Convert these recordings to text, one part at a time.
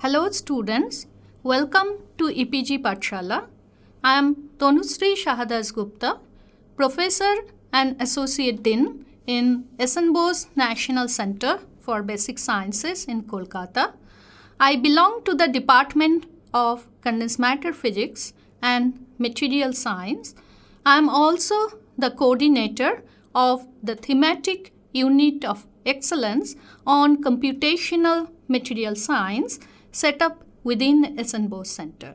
Hello students, welcome to EPG Pathshala. I am Tanushree Shahadas Gupta, Professor and Associate Dean in S.N. Bose National Center for Basic Sciences in Kolkata. I belong to the Department of Condensed Matter Physics and Material Science. I am also the coordinator of the thematic unit of excellence on computational material science set up within S.N. Bose Center.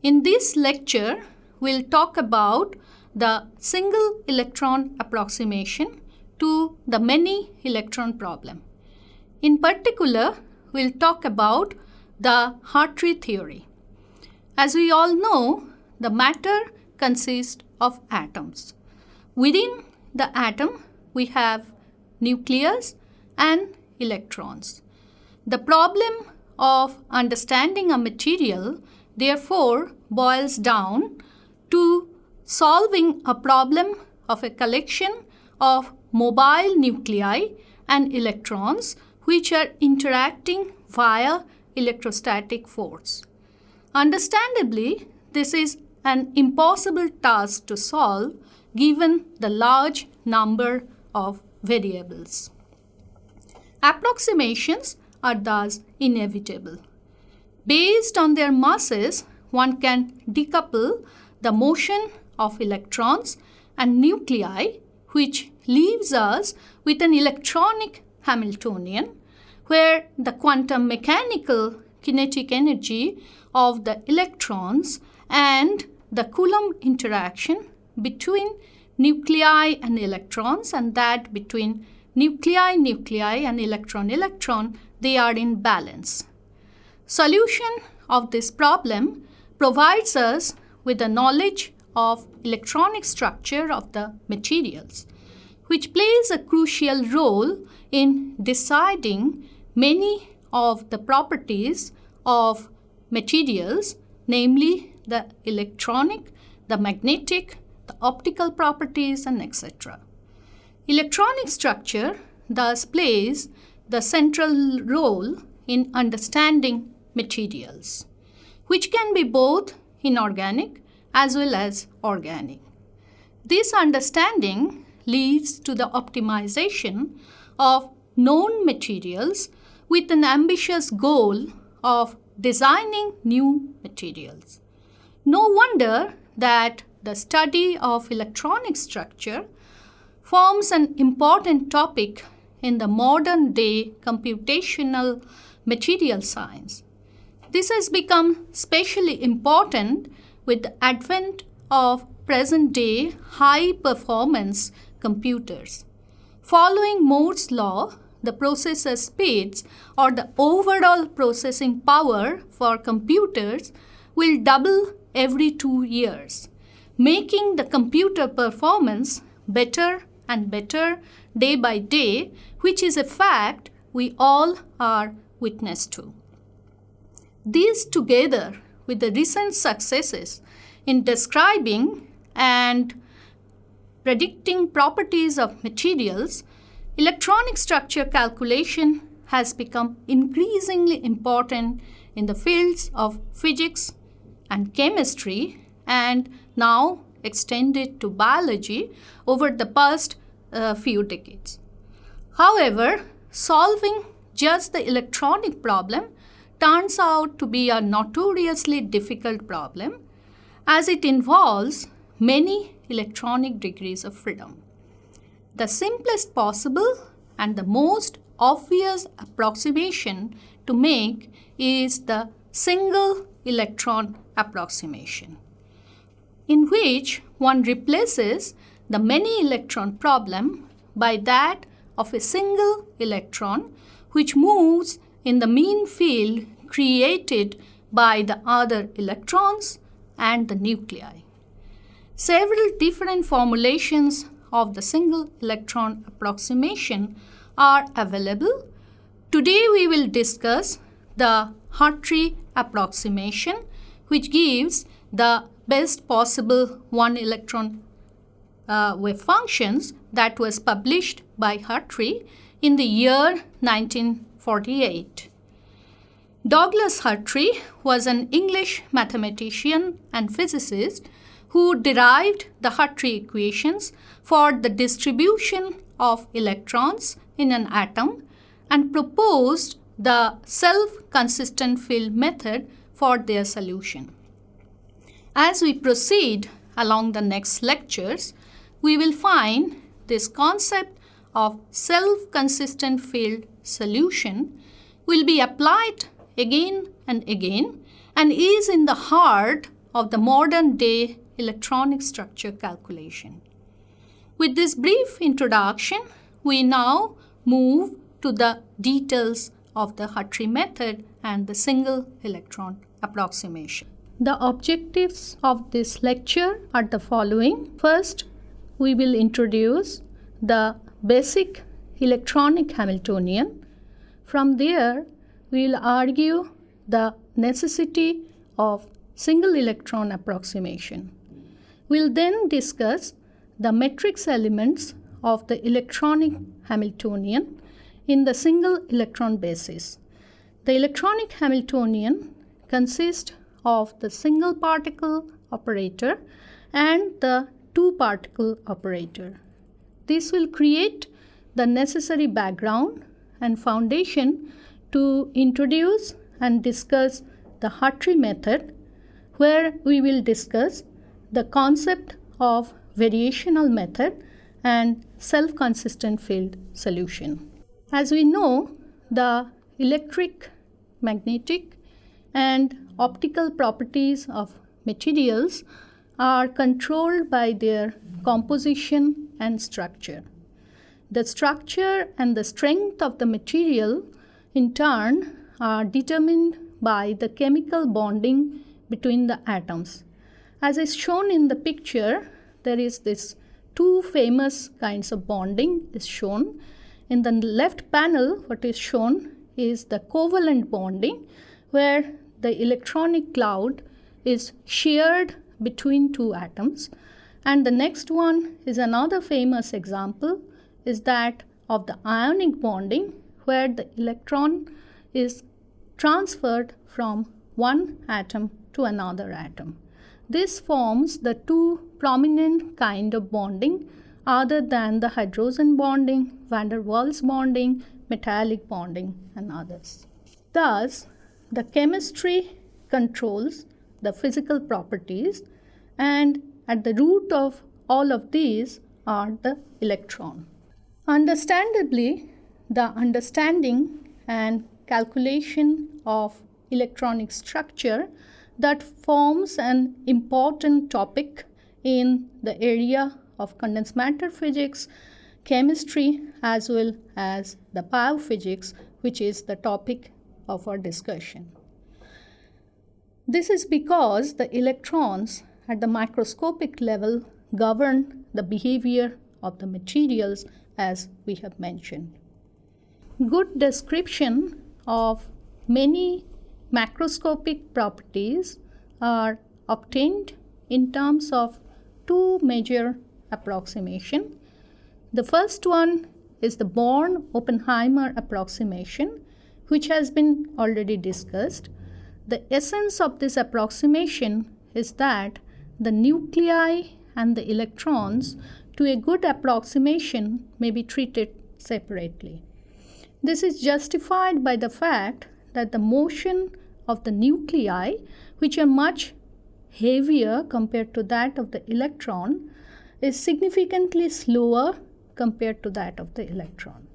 In this lecture, we'll talk about the single electron approximation to the many electron problem. In particular, we'll talk about the Hartree theory. As we all know, the matter consists of atoms. Within the atom, we have nucleus and electrons. The problem of understanding a material, therefore, boils down to solving a problem of a collection of mobile nuclei and electrons which are interacting via electrostatic force. Understandably, this is an impossible task to solve given the large number of variables. Approximations are thus inevitable. Based on their masses, one can decouple the motion of electrons and nuclei, which leaves us with an electronic Hamiltonian, where the quantum mechanical kinetic energy of the electrons and the Coulomb interaction between nuclei and electrons and that between nuclei and electron, they are in balance. Solution of this problem provides us with the knowledge of electronic structure of the materials, which plays a crucial role in deciding many of the properties of materials, namely the electronic, the magnetic, the optical properties, and etc. Electronic structure thus plays the central role in understanding materials, which can be both inorganic as well as organic. This understanding leads to the optimization of known materials with an ambitious goal of designing new materials. No wonder that the study of electronic structure forms an important topic in the modern day computational material science. This has become especially important with the advent of present day high performance computers. Following Moore's law, the processor speeds or the overall processing power for computers will double every 2 years, making the computer performance better and better day by day, which is a fact we all are witness to. These, together with the recent successes in describing and predicting properties of materials, electronic structure calculation has become increasingly important in the fields of physics and chemistry, and now extended to biology over the past few decades. However, solving just the electronic problem turns out to be a notoriously difficult problem, as it involves many electronic degrees of freedom. The simplest possible and the most obvious approximation to make is the single electron approximation, in which one replaces the many electron problem by that of a single electron which moves in the mean field created by the other electrons and the nuclei. Several different formulations of the single electron approximation are available. Today we will discuss the Hartree approximation, which gives the best possible one electron wave functions that was published by Hartree in the year 1948. Douglas Hartree was an English mathematician and physicist who derived the Hartree equations for the distribution of electrons in an atom and proposed the self-consistent field method for their solution. As we proceed along the next lectures, we will find this concept of self-consistent field solution will be applied again and again and is in the heart of the modern day electronic structure calculation. With this brief introduction, we now move to the details of the Hartree method and the single electron approximation. The objectives of this lecture are the following. First, we will introduce the basic electronic Hamiltonian. From there, we will argue the necessity of single electron approximation. We'll then discuss the matrix elements of the electronic Hamiltonian in the single electron basis. The electronic Hamiltonian consists of the single particle operator and the two particle operator. This will create the necessary background and foundation to introduce and discuss the Hartree method, where we will discuss the concept of variational method and self-consistent field solution. As we know, the electric, magnetic, and optical properties of materials are controlled by their composition and structure. The structure and the strength of the material, in turn, are determined by the chemical bonding between the atoms. As is shown in the picture, there is this two famous kinds of bonding is shown. In the left panel, what is shown is the covalent bonding, where the electronic cloud is shared between two atoms. And the next one is another famous example, is that of the ionic bonding, where the electron is transferred from one atom to another atom. This forms the two prominent kind of bonding other than the hydrogen bonding, van der Waals bonding, metallic bonding, and others. Thus, the chemistry controls the physical properties, and at the root of all of these are the electron. Understandably, the understanding and calculation of electronic structure that forms an important topic in the area of condensed matter physics, chemistry, as well as the biophysics, which is the topic of our discussion. This is because the electrons at the microscopic level govern the behavior of the materials, as we have mentioned. Good description of many macroscopic properties are obtained in terms of two major approximations. The first one is the Born-Oppenheimer approximation, which has been already discussed. The essence of this approximation is that the nuclei and the electrons, to a good approximation, may be treated separately. This is justified by the fact that the motion of the nuclei, which are much heavier compared to that of the electron, is significantly slower compared to that of the electron.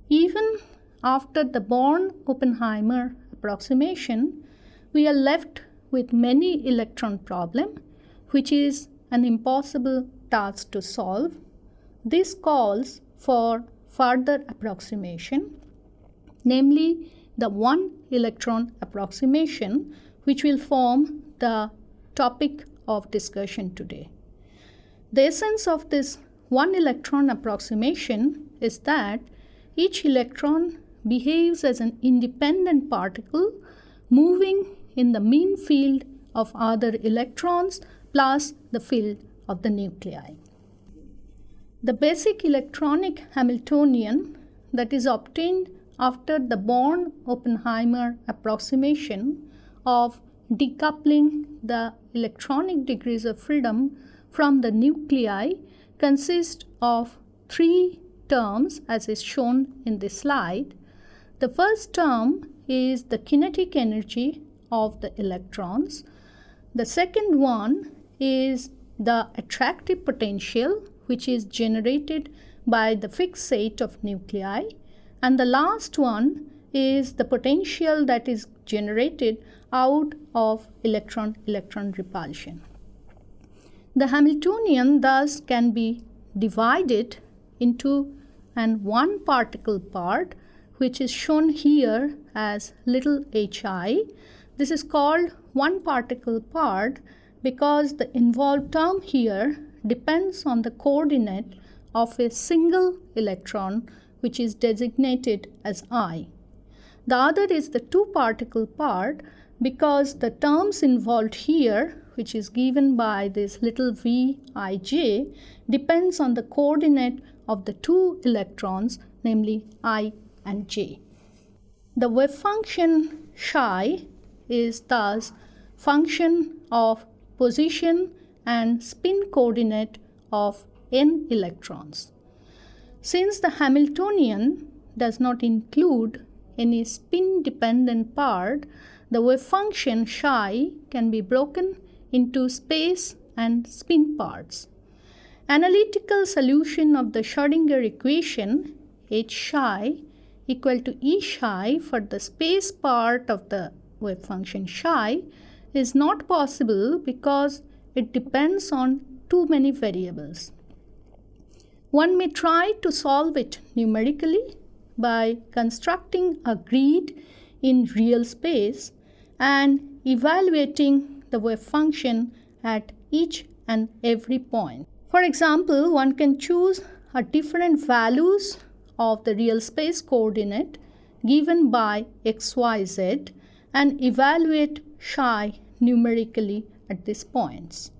Even after the Born-Oppenheimer approximation, we are left with many electron problem, which is an impossible task to solve. This calls for further approximation, namely the one electron approximation, which will form the topic of discussion today. The essence of this one electron approximation is that each electron behaves as an independent particle moving in the mean field of other electrons plus the field of the nuclei. The basic electronic Hamiltonian that is obtained after the Born-Oppenheimer approximation of decoupling the electronic degrees of freedom from the nuclei consists of three terms as is shown in this slide. The first term is the kinetic energy of the electrons. The second one is the attractive potential, which is generated by the fixate of nuclei. And the last one is the potential that is generated out of electron-electron repulsion. The Hamiltonian thus can be divided into an one particle part, which is shown here as little hi. This is called one particle part because the involved term here depends on the coordinate of a single electron, which is designated as I. The other is the two particle part because the terms involved here, which is given by this little vij, depends on the coordinate of the two electrons, namely I and j. The wave function psi is thus function of position and spin coordinate of n electrons. Since the Hamiltonian does not include any spin-dependent part, the wave function psi can be broken into space and spin parts. Analytical solution of the Schrödinger equation H psi equal to E psi for the space part of the wave function psi is not possible because it depends on too many variables. One may try to solve it numerically by constructing a grid in real space and evaluating the wave function at each and every point. For example, one can choose a different values of the real space coordinate given by x, y, z and evaluate psi numerically at these points.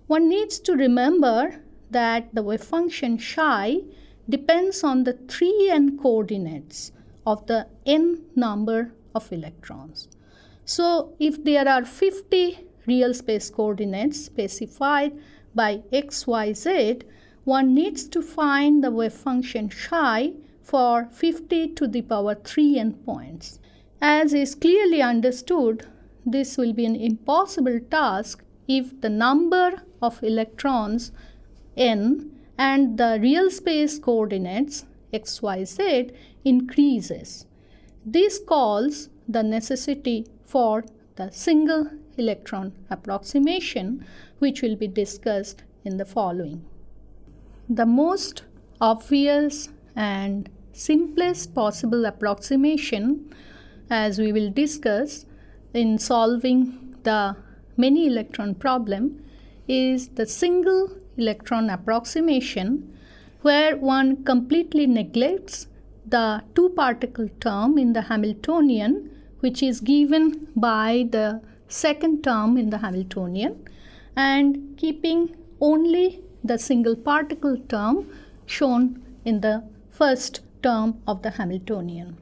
One needs to remember that the wave function psi depends on the 3n coordinates of the n number of electrons. So if there are 50 real space coordinates specified by x, y, z, one needs to find the wave function psi for 50 to the power 3n points. As is clearly understood, this will be an impossible task if the number of electrons n and the real space coordinates x, y, z increases. This calls the necessity for the single electron approximation, which will be discussed in the following. The most obvious and simplest possible approximation, as we will discuss in solving the many electron problem, is the single electron approximation, where one completely neglects the two particle term in the Hamiltonian, which is given by the second term in the Hamiltonian, and keeping only the single particle term shown in the first term of the Hamiltonian.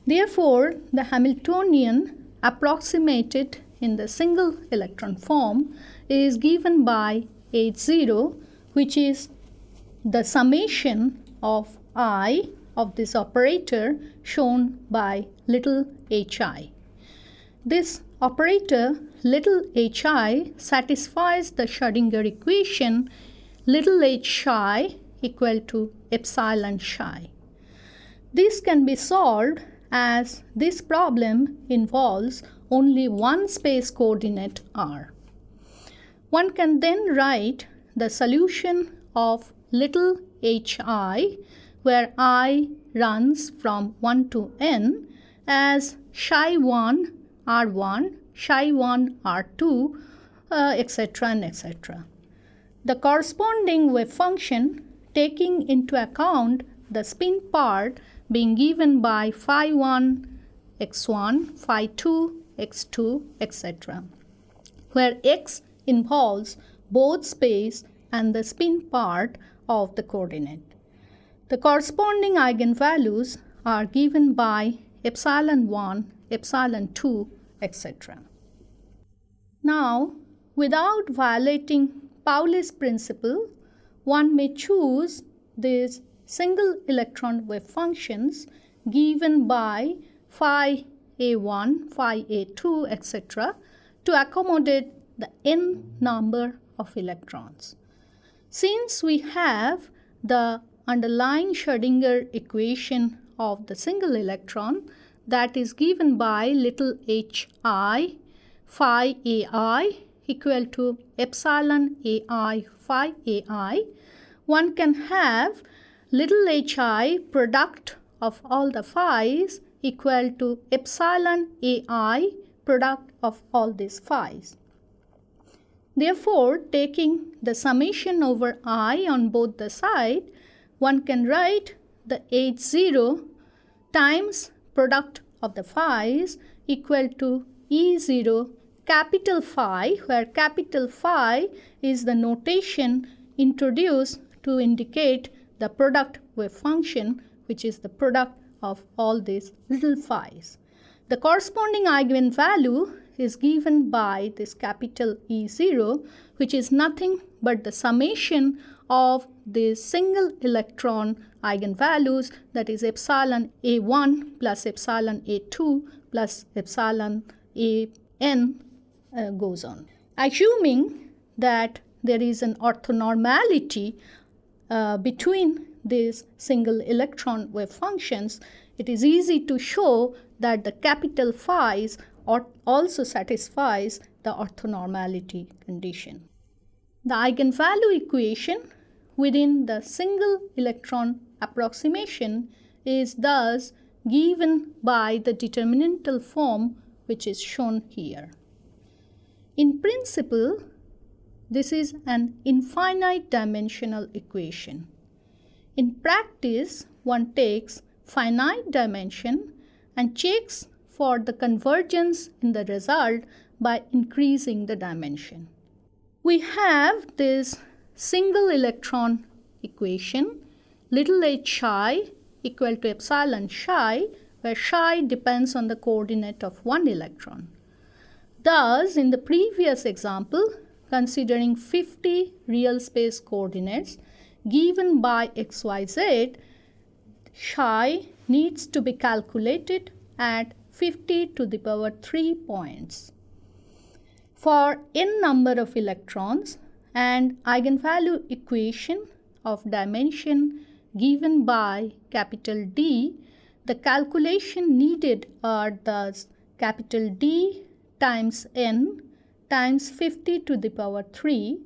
Therefore, the Hamiltonian approximated in the single electron form is given by H0, which is the summation of I of this operator shown by little hi. This operator little hi satisfies the Schrödinger equation little h psi equal to epsilon psi. This can be solved as this problem involves only one space coordinate r. One can then write the solution of little hi, where I runs from 1 to n, as psi1 r1, psi1 r2, etc. and etc. The corresponding wave function, taking into account the spin part being given by phi1 x1, phi2 x2, etc., where x involves both space and the spin part of the coordinate. The corresponding eigenvalues are given by epsilon 1, epsilon 2, etc. Now, without violating Pauli's principle, one may choose these single electron wave functions given by phi a1, phi a2, etc. to accommodate the n number of electrons. Since we have the underlying Schrödinger equation of the single electron that is given by little hi phi ai equal to epsilon ai phi ai, one can have little hi product of all the phi's equal to epsilon ai product of all these phi's. Therefore, taking the summation over I on both the sides, one can write the H0 times product of the phi's equal to E0 capital phi, where capital phi is the notation introduced to indicate the product wave function, which is the product of all these little phi's. The corresponding eigenvalue is given by this capital E0, which is nothing but the summation of the single electron eigenvalues, that is epsilon A1 plus epsilon A2 plus epsilon AN goes on. Assuming that there is an orthonormality between these single electron wave functions, it is easy to show that the capital phi's also satisfies the orthonormality condition. The eigenvalue equation within the single electron approximation is thus given by the determinantal form which is shown here. In principle, this is an infinite dimensional equation. In practice, one takes finite dimension and checks for the convergence in the result by increasing the dimension. We have this single electron equation, little h psi equal to epsilon psi, where psi depends on the coordinate of one electron. Thus, in the previous example, considering 50 real space coordinates given by xyz, psi needs to be calculated at 50 to the power 3 points. For n number of electrons and eigenvalue equation of dimension given by capital D, the calculation needed are thus capital D times n times 50 to the power 3.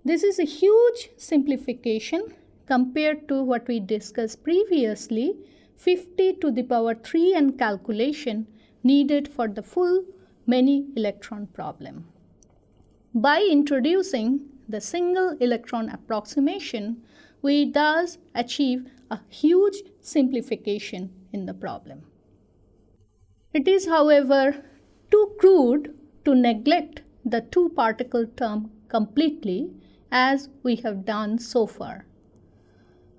This is a huge simplification compared to what we discussed previously, 50 to the power 3n calculation needed for the full many electron problem. By introducing the single electron approximation, we thus achieve a huge simplification in the problem. It is, however, too crude to neglect the two-particle term completely, as we have done so far.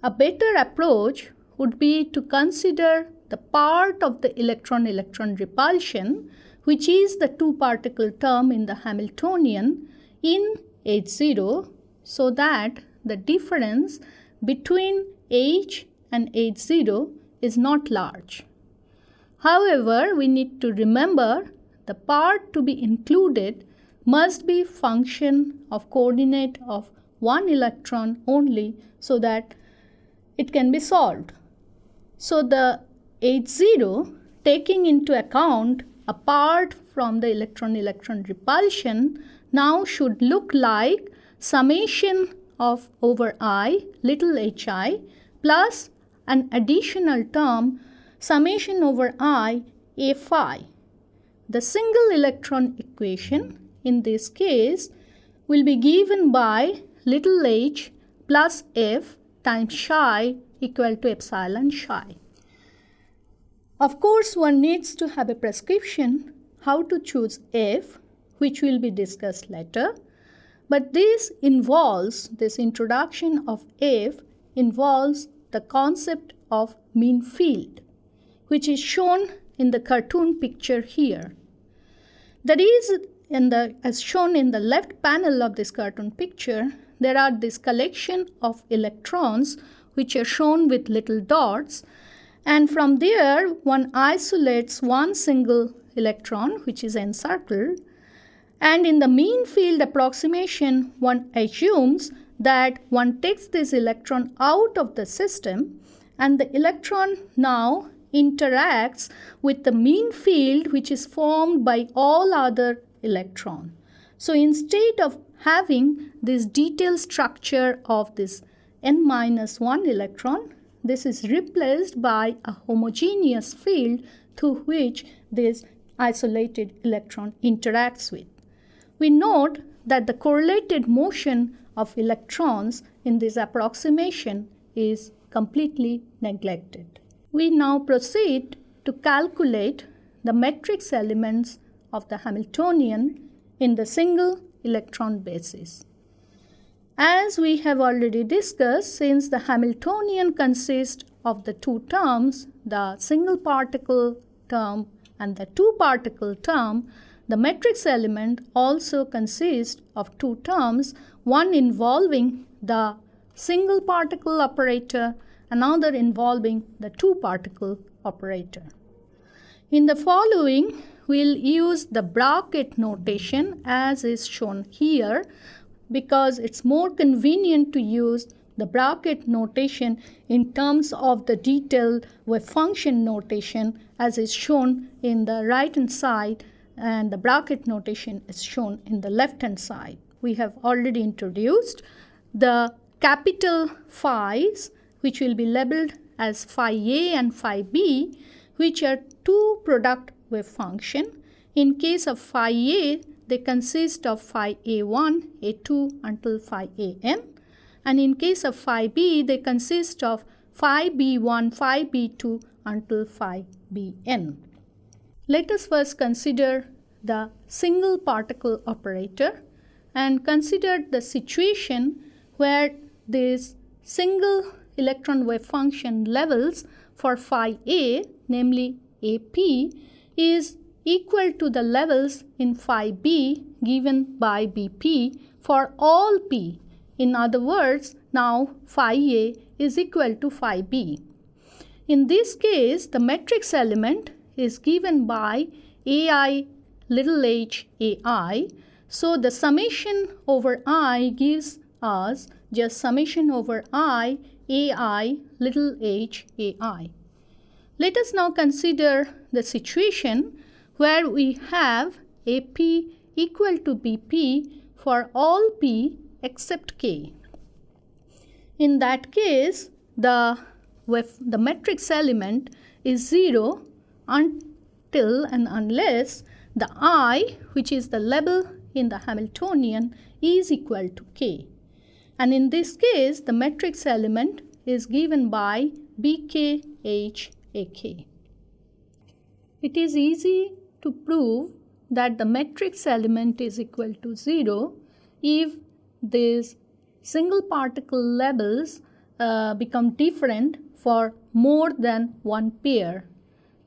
A better approach would be to consider the part of the electron-electron repulsion, which is the two-particle term in the Hamiltonian, in H0, so that the difference between H and H0 is not large. However, we need to remember the part to be included must be function of coordinate of one electron only, so that it can be solved. So the H0, taking into account apart from the electron-electron repulsion, now should look like summation of over I, little hi, plus an additional term, summation over I, a phi. The single electron equation in this case will be given by little h plus f times psi equal to epsilon psi. Of course, one needs to have a prescription how to choose f, which will be discussed later, but this introduction of f involves the concept of mean field. which is shown in the cartoon picture here. That is, as shown in the left panel of this cartoon picture, there are this collection of electrons which are shown with little dots, and from there one isolates one single electron which is encircled, and in the mean field approximation one assumes that one takes this electron out of the system, and the electron now interacts with the mean field which is formed by all other electrons. So instead of having this detailed structure of this n-1 electron, this is replaced by a homogeneous field through which this isolated electron interacts with. We note that the correlated motion of electrons in this approximation is completely neglected. We now proceed to calculate the matrix elements of the Hamiltonian in the single electron basis. As we have already discussed, since the Hamiltonian consists of the two terms, the single particle term and the two particle term, the matrix element also consists of two terms, one involving the single particle operator, another involving the two particle operator. In the following, we'll use the bracket notation as is shown here, because it's more convenient to use the bracket notation in terms of the detailed wave function notation as is shown in the right hand side, and the bracket notation is shown in the left hand side. We have already introduced the capital phi's, which will be labeled as phi A and phi B, which are two product wave function. In case of phi A, they consist of phi A1, A2 until phi AN, and in case of phi B, they consist of phi B1, phi B2 until phi Bn. Let us first consider the single particle operator and consider the situation where this single electron wave function levels for phi A, namely AP, is equal to the levels in phi B given by BP for all P. In other words, now phi A is equal to phi B. In this case, the matrix element is given by AI little h AI. So the summation over I gives us just summation over I AI little h AI. Let us now consider the situation where we have AP equal to BP for all P except K. In that case, the matrix element is 0 until and unless the I, which is the label in the Hamiltonian, is equal to K. And in this case, the matrix element is given by BKHAK. It is easy to prove that the matrix element is equal to 0 if these single particle labels become different for more than one pair.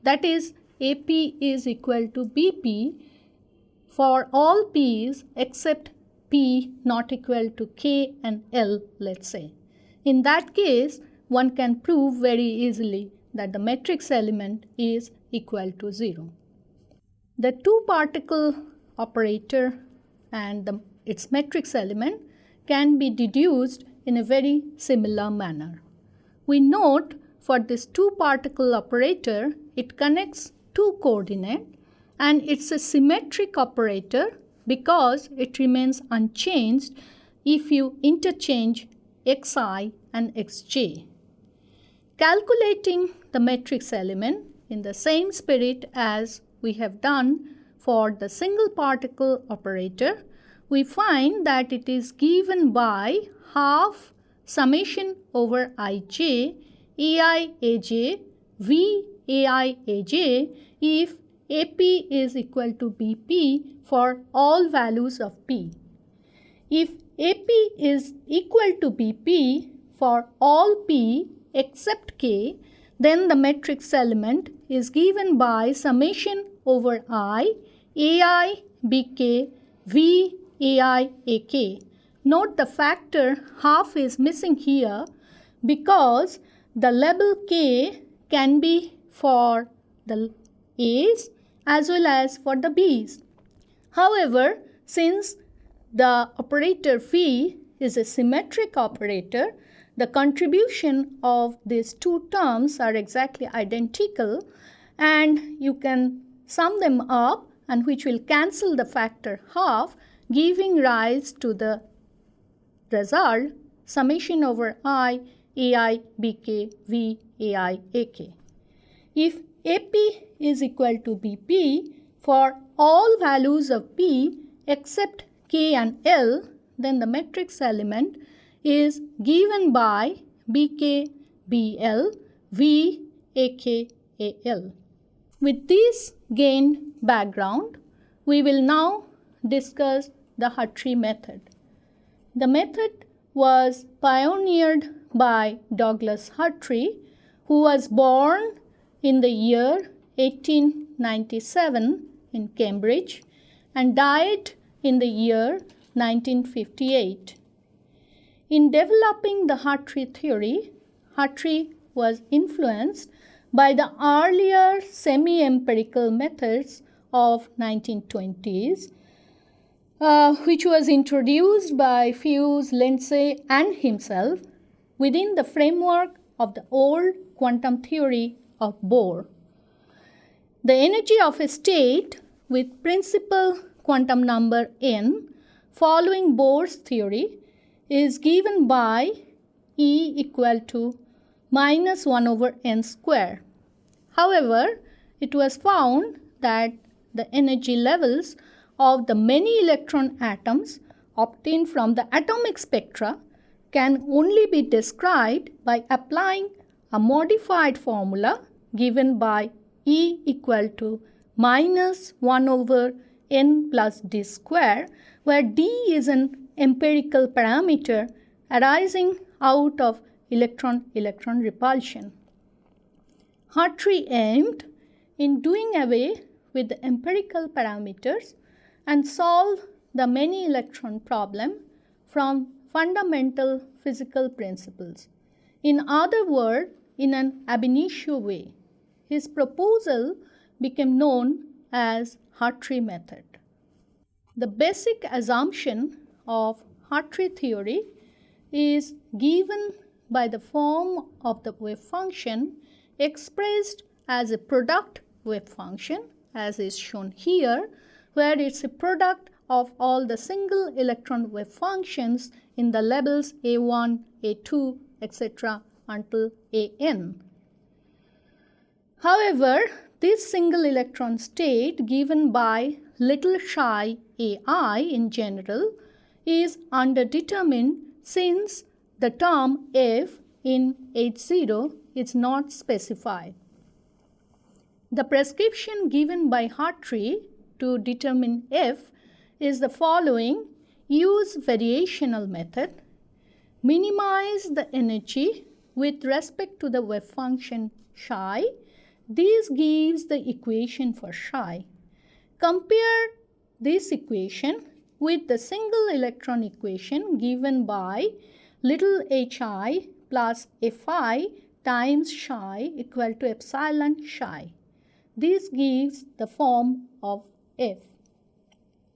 That is, AP is equal to BP for all P's except P not equal to K and L, let's say. In that case, one can prove very easily that the matrix element is equal to 0. The two particle operator and its matrix element can be deduced in a very similar manner. We note for this two particle operator, it connects two coordinates, and it's a symmetric operator because it remains unchanged if you interchange xi and xj. Calculating the matrix element in the same spirit as we have done for the single particle operator, we find that it is given by half summation over ij ai aj v ai aj if AP is equal to BP for all values of P. If AP is equal to BP for all P except K, then the matrix element is given by summation over I, AI, BK, V, AI, AK. Note the factor half is missing here because the label K can be for the A's as well as for the B's. However, since the operator V is a symmetric operator, the contribution of these two terms are exactly identical, and you can sum them up, and which will cancel the factor half, giving rise to the result summation over I, AI, BK, V, AI, AK. If AP is equal to BP for all values of P except K and L, then the matrix element is given by BK, BL, V, AK, AL. With this gained background, we will now discuss the Hartree method. The method was pioneered by Douglas Hartree, who was born in the year 1897 in Cambridge and died in the year 1958. In developing the Hartree theory, Hartree was influenced by the earlier semi-empirical methods of 1920s, which was introduced by Fuse, Lindsay, and himself within the framework of the old quantum theory of Bohr. The energy of a state with principal quantum number n following Bohr's theory is given by E equal to minus 1 over n square. However, it was found that the energy levels of the many electron atoms obtained from the atomic spectra can only be described by applying a modified formula given by E equal to minus 1 over n plus d square, where d is an empirical parameter arising out of electron-electron repulsion. Hartree aimed in doing away with the empirical parameters and solve the many electron problem from fundamental physical principles. In other words, in an ab initio way. His proposal became known as Hartree method. The basic assumption of Hartree theory is given by the form of the wave function expressed as a product wave function, as is shown here, where it's a product of all the single electron wave functions in the labels A1, A2, etc. until An. However, this single electron state given by little psi ai in general is underdetermined since the term f in H0 is not specified. The prescription given by Hartree to determine f is the following: use variational method, minimize the energy with respect to the wave function psi. This gives the equation for psi. Compare this equation with the single electron equation given by little hi plus fi times psi equal to epsilon psi. This gives the form of f.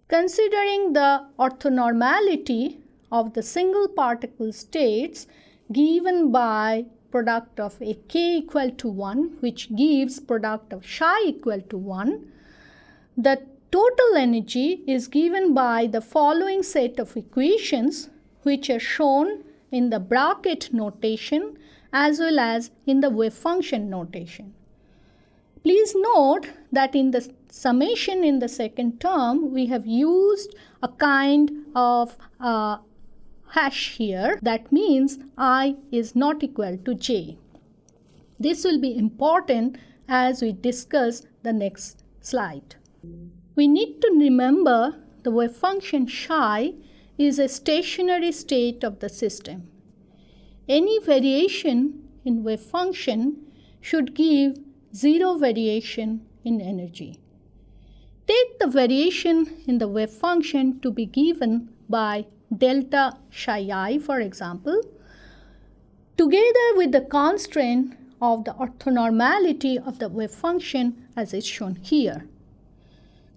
Considering the orthonormality of the single particle states given by product of a k equal to 1, which gives product of psi equal to 1, the total energy is given by the following set of equations, which are shown in the bracket notation as well as in the wave function notation. Please note that in the summation in the second term, we have used a kind of hash here. That means I is not equal to j. This will be important as we discuss the next slide. We need to remember the wave function psi is a stationary state of the system. Any variation in wave function should give zero variation in energy. Take the variation in the wave function to be given by delta psi I, for example, together with the constraint of the orthonormality of the wave function as is shown here.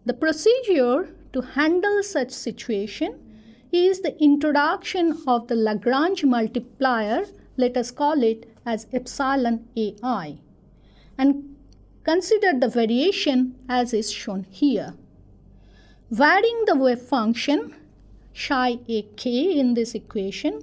The procedure to handle such situation is the introduction of the Lagrange multiplier, let us call it as epsilon ai, and consider the variation as is shown here. Varying the wave function psi ak in this equation,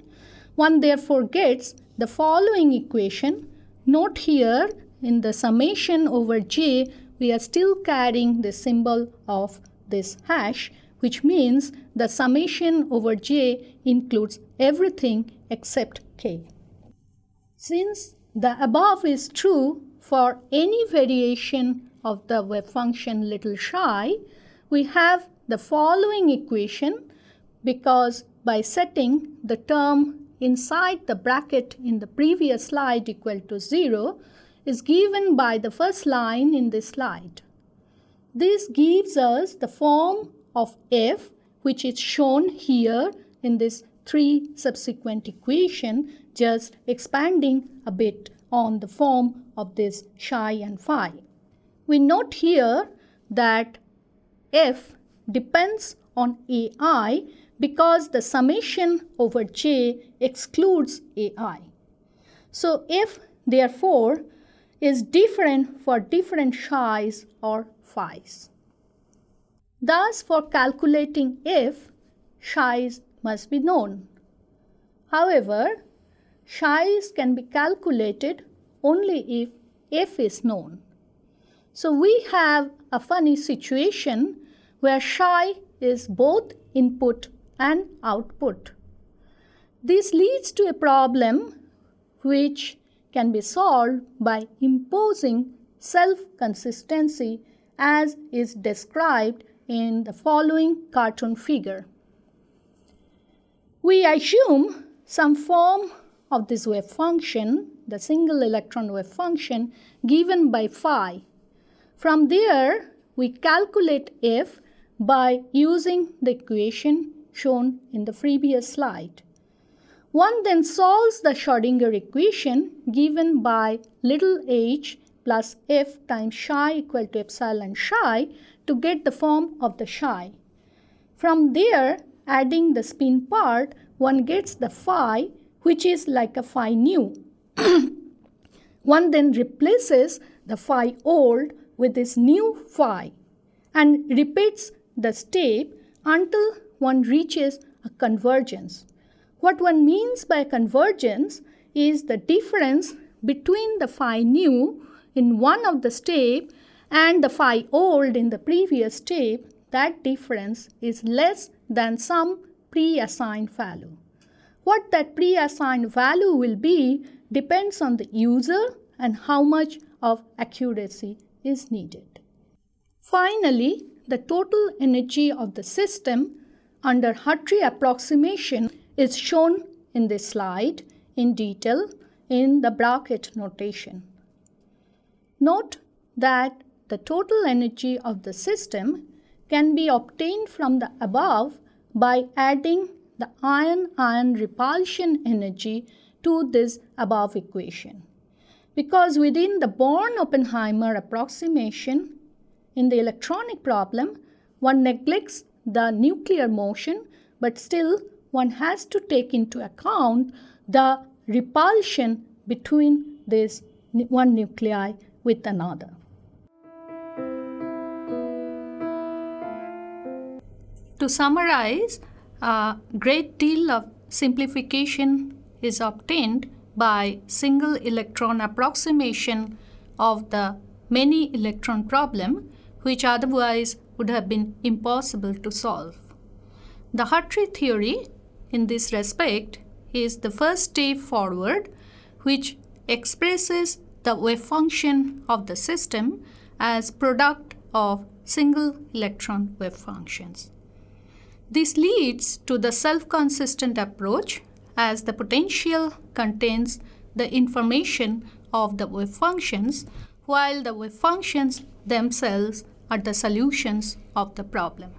one therefore gets the following equation. Note here in the summation over j, we are still carrying the symbol of this hash, which means the summation over j includes everything except k. Since the above is true for any variation of the wave function little psi, we have the following equation, because by setting the term inside the bracket in the previous slide equal to 0 is given by the first line in this slide. This gives us the form of f, which is shown here in this 3 subsequent equation, just expanding a bit on the form of this psi and phi. We note here that f depends on ai because the summation over j excludes ai. So f therefore is different for different psi's or phi's. Thus, for calculating f, psi's must be known. However, psi's can be calculated only if f is known. So we have a funny situation where psi is both input and output. This leads to a problem which can be solved by imposing self-consistency as is described in the following cartoon figure. We assume some form of this wave function, the single electron wave function, given by phi. From there, we calculate f by using the equation shown in the previous slide. One then solves the Schrödinger equation given by little h plus f times psi equal to epsilon psi to get the form of the psi. From there, adding the spin part, one gets the phi, which is like a phi nu. One then replaces the phi old with this new phi and repeats the step until one reaches a convergence. What one means by convergence is the difference between the phi new in one of the step and the phi old in the previous step. That difference is less than some pre-assigned value. What that pre-assigned value will be depends on the user and how much of accuracy is needed. Finally, the total energy of the system under Hartree approximation is shown in this slide in detail in the bracket notation. Note that the total energy of the system can be obtained from the above by adding the ion-ion repulsion energy to this above equation. Because within the Born-Oppenheimer approximation, in the electronic problem, one neglects the nuclear motion, but still one has to take into account the repulsion between this one nuclei with another. To summarize, a great deal of simplification is obtained by single electron approximation of the many electron problem, which otherwise would have been impossible to solve. The Hartree theory in this respect is the first step forward, which expresses the wave function of the system as product of single electron wave functions. This leads to the self-consistent approach, as the potential contains the information of the wave functions, while the wave functions themselves are the solutions of the problem.